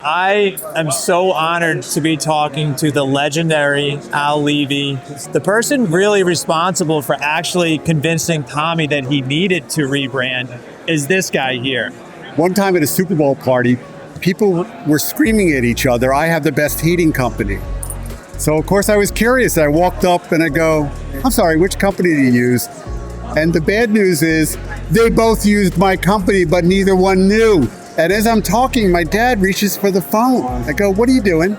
I am so honored to be talking to the legendary Al Levy, the person really responsible for actually convincing Tommy that he needed to rebrand is this guy here. One time at a Super Bowl party, people were screaming at each other, "I have the best heating company." So of course I was curious. I walked up and I go, "I'm sorry, which company do you use?" And the bad news is they both used my company, but neither one knew. And as I'm talking, my dad reaches for the phone. I go, "What are you doing?"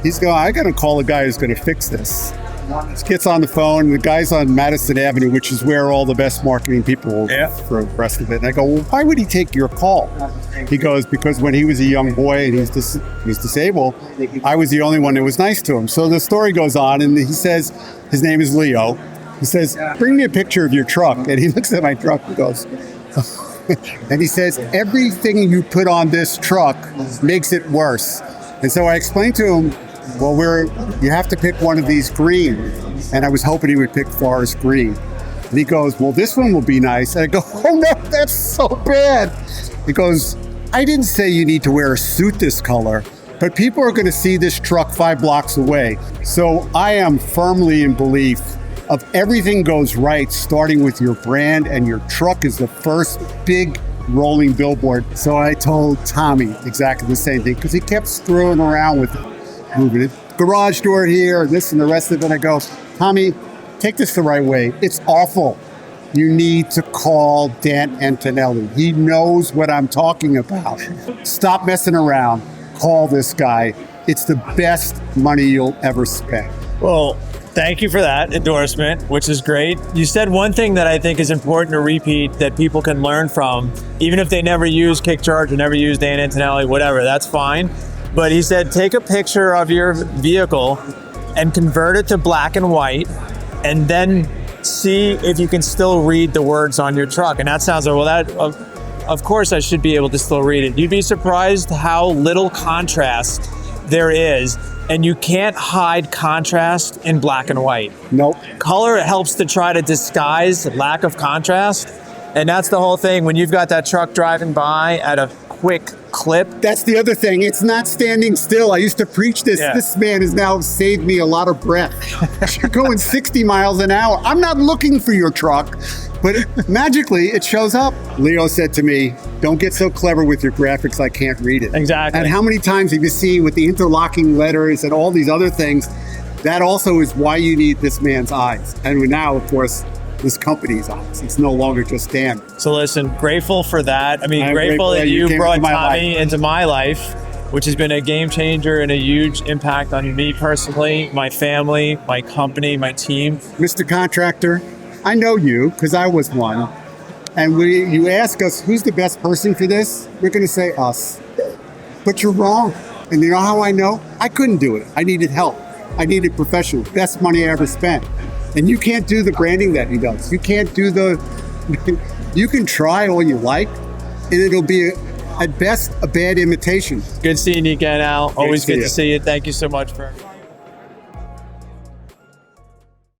He's going, "I got to call the guy who's going to fix this." He gets on the phone. The guy's on Madison Avenue, which is where all the best marketing people for the rest of it. And I go, "Well, why would he take your call?" He goes, "Because when he was a young boy and he's disabled, I was the only one that was nice to him." So the story goes on, and he says, his name is Leo. He says, "Bring me a picture of your truck." And he looks at my truck and goes, and he says, "Everything you put on this truck makes it worse." And so I explained to him, "Well, you have to pick one of these green." And I was hoping he would pick forest green. And he goes, "Well, this one will be nice." And I go, "Oh no, that's so bad." He goes, "I didn't say you need to wear a suit this color, but people are going to see this truck 5 blocks away." So I am firmly in belief of everything goes right, starting with your brand, and your truck is the first big rolling billboard. So I told Tommy exactly the same thing, because he kept screwing around with it, moving it, garage door here, this and the rest of it. I go, "Tommy, take this the right way. It's awful. You need to call Dan Antonelli. He knows what I'm talking about. Stop messing around. Call this guy. It's the best money you'll ever spend." Well, thank you for that endorsement, which is great. You said one thing that I think is important to repeat that people can learn from, even if they never use KickCharge or never use Dan Antonelli, whatever, that's fine. But he said, take a picture of your vehicle and convert it to black and white, and then see if you can still read the words on your truck. And that sounds like, well, that of course I should be able to still read it. You'd be surprised how little contrast there is. And you can't hide contrast in black and white. Nope. Color helps to try to disguise lack of contrast. And that's the whole thing. When you've got that truck driving by at a quick clip. That's the other thing. It's not standing still. I used to preach this. Yeah. This man has now saved me a lot of breath. You're going 60 miles an hour. I'm not looking for your truck, but magically it shows up. Leo said to me, "Don't get so clever with your graphics, I can't read it." Exactly. And how many times have you seen with the interlocking letters and all these other things? That also is why you need this man's eyes. And now, of course, this company's eyes. It's no longer just Dan. So listen, grateful for that. I mean, grateful that you brought Tommy into my life, which has been a game changer and a huge impact on me personally, my family, my company, my team. Mr. Contractor, I know you because I was one. And you ask us who's the best person for this, we're going to say us. But you're wrong. And you know how I know? I couldn't do it. I needed help. I needed professional. Best money I ever spent. And you can't do the branding that he does. You can't do you can try all you like, and it'll be at best a bad imitation. Good seeing you again, Al. Always good to see you. Thank you so much for